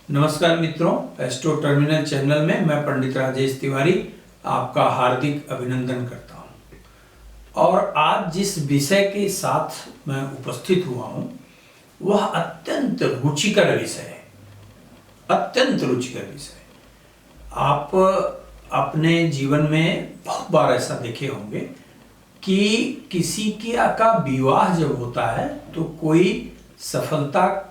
नमस्कार मित्रों, astro terminal channel में मैं पंडित राजेश तिवारी आपका हार्दिक अभिनंदन करता हूं। और आज जिस विषय के साथ मैं उपस्थित हुआ हूं वह अत्यंत रुचिकर विषय है। अत्यंत रुचिकर विषय। आप अपने जीवन में बहुत बार ऐसा देखे होंगे कि किसी का विवाह जब होता है तो कोई सफलता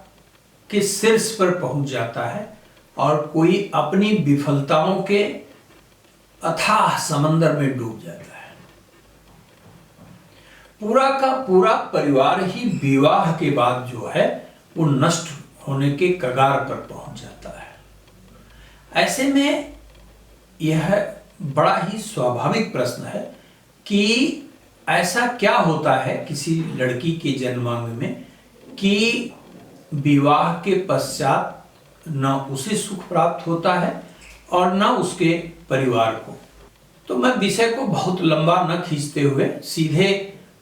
के शीर्ष पर पहुंच जाता है और कोई अपनी विफलताओं के अथाह समंदर में डूब जाता है। पूरा का पूरा परिवार ही विवाह के बाद जो है वो नष्ट होने के कगार पर पहुंच जाता है। ऐसे में यह बड़ा ही स्वाभाविक प्रश्न है कि ऐसा क्या होता है किसी लड़की के जन्मांग में कि विवाह के पश्चात न उसे सुख प्राप्त होता है और न उसके परिवार को। तो मैं विषय को बहुत लंबा न खींचते हुए सीधे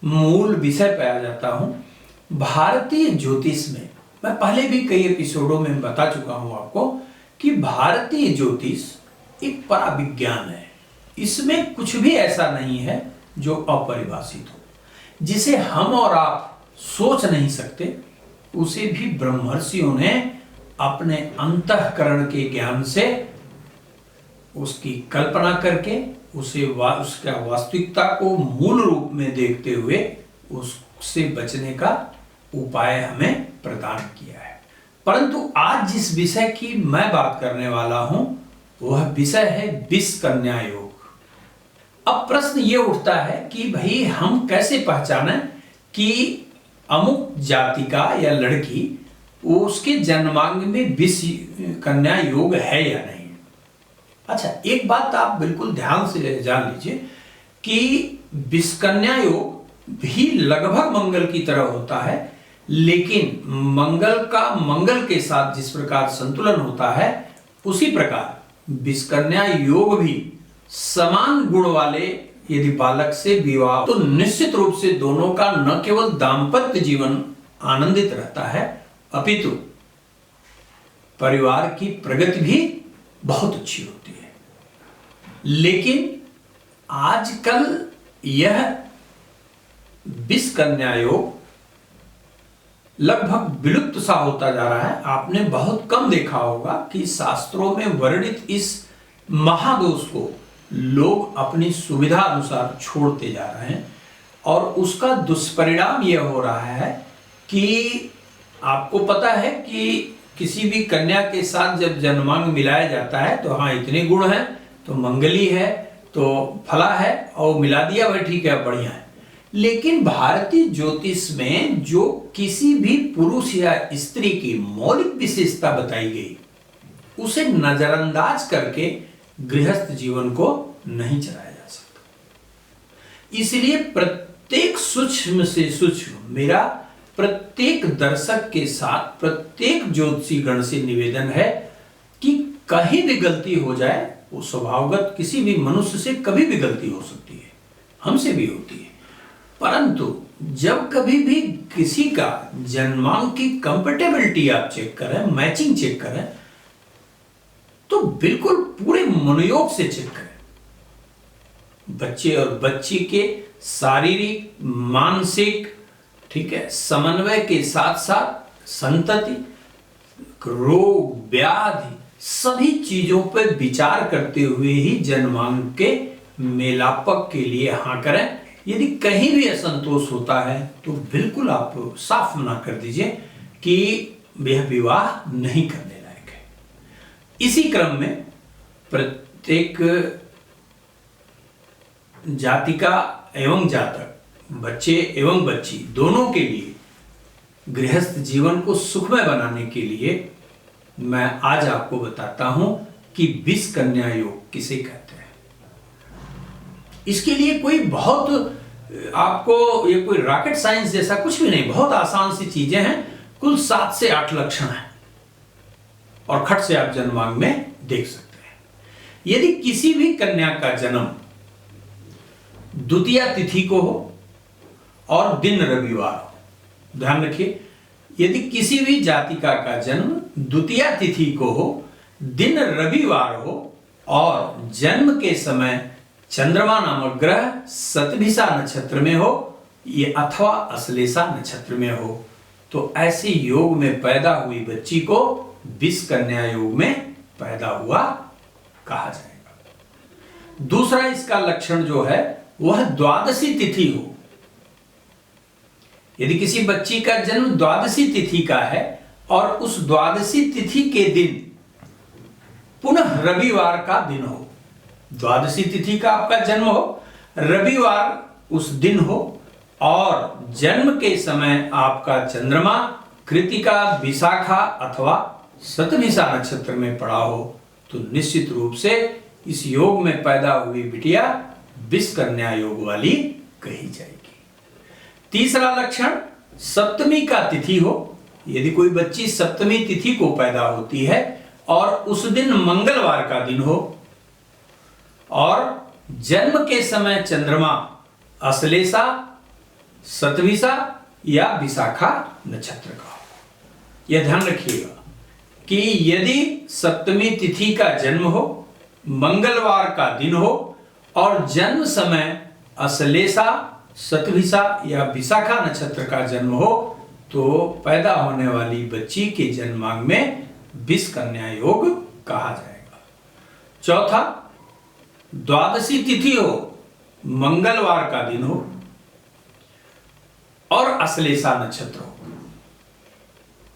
मूल विषय पे आ जाता हूं। भारतीय ज्योतिष में मैं पहले भी कई एपिसोडों में बता चुका हूं आपको कि भारतीय ज्योतिष एक पराविज्ञान है। इसमें कुछ भी ऐसा नहीं है जो अपरिभाषित हो, जिसे हम और आप सोच नहीं सकते, उसे भी ब्रह्मर्षियों ने अपने अंतःकरण के ज्ञान से उसकी कल्पना करके उसका वास्तविकता को मूल रूप में देखते हुए उससे बचने का उपाय हमें प्रदान किया है। परंतु आज जिस विषय की मैं बात करने वाला हूं वह विषय है विष कन्या योग। अब प्रश्न ये उठता है कि भाई हम कैसे पहचानें कि अमुक जाति का या लड़की उसके जन्मांग में विष कन्या योग है या नहीं। अच्छा, एक बात आप बिल्कुल ध्यान से जान लीजिए कि विष कन्या योग भी लगभग मंगल की तरह होता है, लेकिन मंगल का मंगल के साथ जिस प्रकार संतुलन होता है उसी प्रकार विष कन्या योग भी समान गुण वाले यदि बालक से विवाह तो निश्चित रूप से दोनों का न केवल दांपत्य जीवन आनंदित रहता है अपितु परिवार की प्रगति भी बहुत अच्छी होती है। लेकिन आजकल यह विष कन्या योग लगभग विलुप्त सा होता जा रहा है। आपने बहुत कम देखा होगा कि शास्त्रों में वर्णित इस महादोष को लोग अपनी सुविधा अनुसार छोड़ते जा रहे हैं और उसका दुष्परिणाम यह हो रहा है कि आपको पता है कि किसी भी कन्या के साथ जब जन्मांग मिलाया जाता है तो हाँ इतने गुण हैं तो मंगली है तो फला है और मिला दिया भाई ठीक है बढ़िया है। लेकिन भारतीय ज्योतिष में जो किसी भी पुरुष या स्त्री की मौलिक विशेषता बताई गई उसे नजरअंदाज करके गृहस्थ जीवन को नहीं चलाया जा सकता। इसलिए प्रत्येक सूक्ष्म से सूक्ष्म मेरा प्रत्येक दर्शक के साथ प्रत्येक ज्योतिषी गण से निवेदन है कि कहीं भी गलती हो जाए, वो स्वभावगत किसी भी मनुष्य से कभी भी गलती हो सकती है, हमसे भी होती है, परंतु जब कभी भी किसी का जन्मांग की कंपेटेबिलिटी आप चेक करें, मैचिंग चेक करें, तो बिल्कुल पूरे मनोयोग से चेक करें। बच्चे और बच्ची के शारीरिक मानसिक ठीक है समन्वय के साथ साथ संतति रोग व्याधि सभी चीजों पर विचार करते हुए ही जन्मांग के मेलापक के लिए हाँ करें। यदि कहीं भी असंतोष होता है तो बिल्कुल आप साफ मना कर दीजिए कि यह विवाह नहीं करने लायक है। इसी क्रम में प्रत्येक जातिका एवं जातक बच्चे एवं बच्ची दोनों के लिए गृहस्थ जीवन को सुखमय बनाने के लिए मैं आज आपको बताता हूं कि विष कन्या योग किसे कहते हैं। इसके लिए कोई बहुत आपको ये कोई रॉकेट साइंस जैसा कुछ भी नहीं, बहुत आसान सी चीजें हैं। कुल 7 से 8 लक्षण हैं और खट से आप जन्मांग में देख सकते हैं। यदि किसी भी कन्या का जन्म द्वितीया तिथि को हो और दिन रविवार हो, ध्यान रखिए यदि किसी भी जातिका का जन्म द्वितीया तिथि को हो, दिन रविवार हो और जन्म के समय चंद्रमा नामक ग्रह शतभिषा नक्षत्र में हो ये अथवा अश्लेषा नक्षत्र में हो, तो ऐसे योग में पैदा हुई बच्ची को विषकन्या योग में पैदा हुआ कहा जाएगा। दूसरा इसका लक्षण जो है वह द्वादशी तिथि हो। यदि किसी बच्ची का जन्म द्वादशी तिथि का है और उस द्वादशी तिथि के दिन पुनः रविवार का दिन हो, द्वादशी तिथि का आपका जन्म हो, रविवार उस दिन हो और जन्म के समय आपका चंद्रमा कृतिका, विशाखा अथवा शतभिषा नक्षत्र में पड़ा हो, तो निश्चित रूप से इस योग में पैदा हुई बिटिया विषकन्या योग वाली कही जाएगी। तीसरा लक्षण सप्तमी का तिथि हो। यदि कोई बच्ची सप्तमी तिथि को पैदा होती है और उस दिन मंगलवार का दिन हो और जन्म के समय चंद्रमा अश्लेषा, शतभिषा या विशाखा नक्षत्र का हो। यह ध्यान रखिएगा कि यदि सप्तमी तिथि का जन्म हो, मंगलवार का दिन हो और जन्म समय अश्लेषा, शतभिषा या विशाखा नक्षत्र का जन्म हो, तो पैदा होने वाली बच्ची के जन्मांग में विषकन्या योग कहा जाएगा। चौथा, द्वादशी तिथि हो, मंगलवार का दिन हो और अश्लेषा नक्षत्र हो,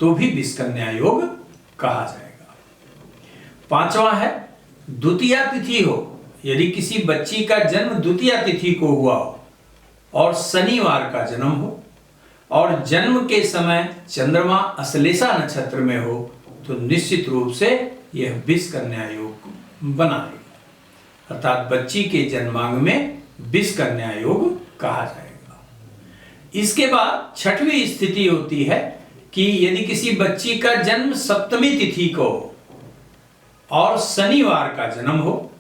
तो भी विषकन्या योग कहा जाएगा। पांचवा है द्वितीया तिथि हो। यदि किसी बच्ची का जन्म द्वितीया तिथि को हुआ हो और शनिवार का जन्म हो और जन्म के समय चंद्रमा अश्लेषा नक्षत्र में हो, तो निश्चित रूप से यह विषकन्या योग बनाएगा, अर्थात बच्ची के जन्मांग में विषकन्या योग कहा जाएगा। इसके बाद छठवीं स्थिति होती है कि यदि किसी बच्ची का जन्म सप्तमी तिथि को और शनिवार का जन्म हो,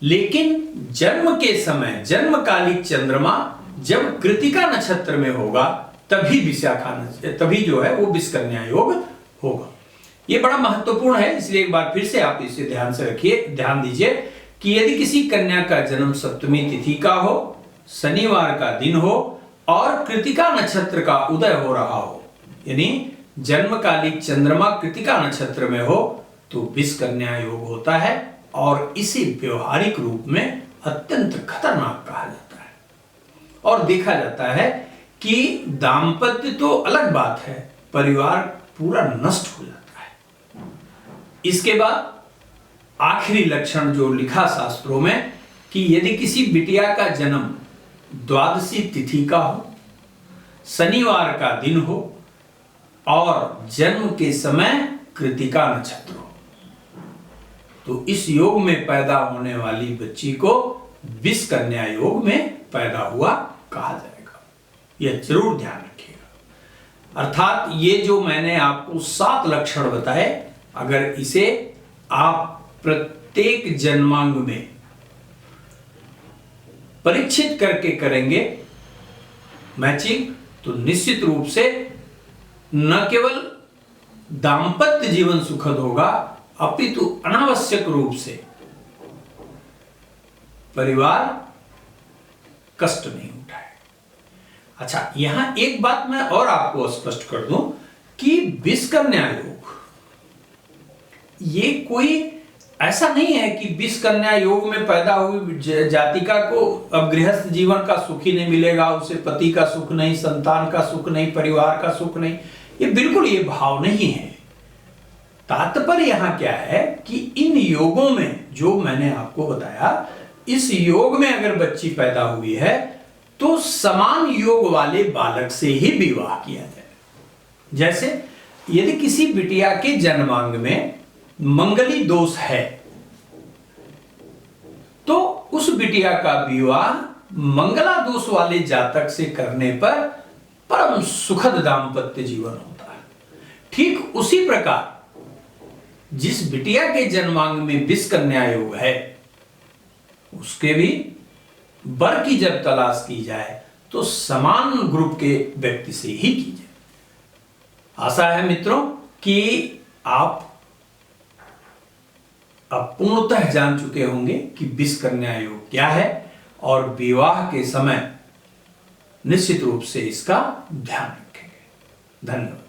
लेकिन जन्म के समय जन्मकालिक चंद्रमा जब कृतिका नक्षत्र में होगा तभी जो है वो विषकन्या योग होगा। ये बड़ा महत्वपूर्ण है, इसलिए एक बार फिर से आप इसे ध्यान से रखिए, ध्यान दीजिए कि यदि किसी कन्या का जन्म सप्तमी तिथि का हो, शनिवार का दिन हो और कृतिका नक्षत्र का उदय हो रहा हो, यानी जन्मकालिक चंद्रमा कृतिका नक्षत्र में हो, तो विषकन्या योग होता है और इसे व्यवहारिक रूप में अत्यंत खतरनाक कहा जाता है। और देखा जाता है कि दाम्पत्य तो अलग बात है, परिवार पूरा नष्ट हो जाता है। इसके बाद आखिरी लक्षण जो लिखा शास्त्रों में कि यदि किसी बिटिया का जन्म द्वादशी तिथि का हो, शनिवार का दिन हो और जन्म के समय कृतिका नक्षत्र हो, तो इस योग में पैदा होने वाली बच्ची को विषकन्या योग में पैदा हुआ कहा जाएगा। यह जरूर ध्यान रखिएगा। अर्थात ये जो मैंने आपको 7 लक्षण बताए, अगर इसे आप प्रत्येक जन्मांग में परीक्षित करके करेंगे मैचिंग, तो निश्चित रूप से न केवल दाम्पत्य जीवन सुखद होगा, अपितु अनावश्यक रूप से परिवार कष्ट नहीं उठाए। अच्छा, यहां एक बात मैं और आपको स्पष्ट कर दूं कि विषकन्या योग ये कोई ऐसा नहीं है कि विषकन्या योग में पैदा हुई जातिका को अब गृहस्थ जीवन का सुख ही नहीं मिलेगा, उसे पति का सुख नहीं, संतान का सुख नहीं, परिवार का सुख नहीं। ये बिल्कुल ये भाव नहीं है। तात्पर्य यहां क्या है कि इन योगों में जो मैंने आपको बताया, इस योग में अगर बच्ची पैदा हुई है तो समान योग वाले बालक से ही विवाह किया जाए। जैसे यदि किसी बिटिया के जन्मांग में मंगली दोष है तो उस बिटिया का विवाह मंगला दोष वाले जातक से करने पर परम सुखद दाम्पत्य जीवन होता है। ठीक उसी प्रकार जिस बिटिया के जन्मांग में विषकन्या योग है, उसके भी वर की जब तलाश की जाए तो समान ग्रुप के व्यक्ति से ही की जाए। आशा है मित्रों कि आप अब पूर्णतः जान चुके होंगे कि विष कन्या योग क्या है और विवाह के समय निश्चित रूप से इसका ध्यान रखेंगे। धन्यवाद।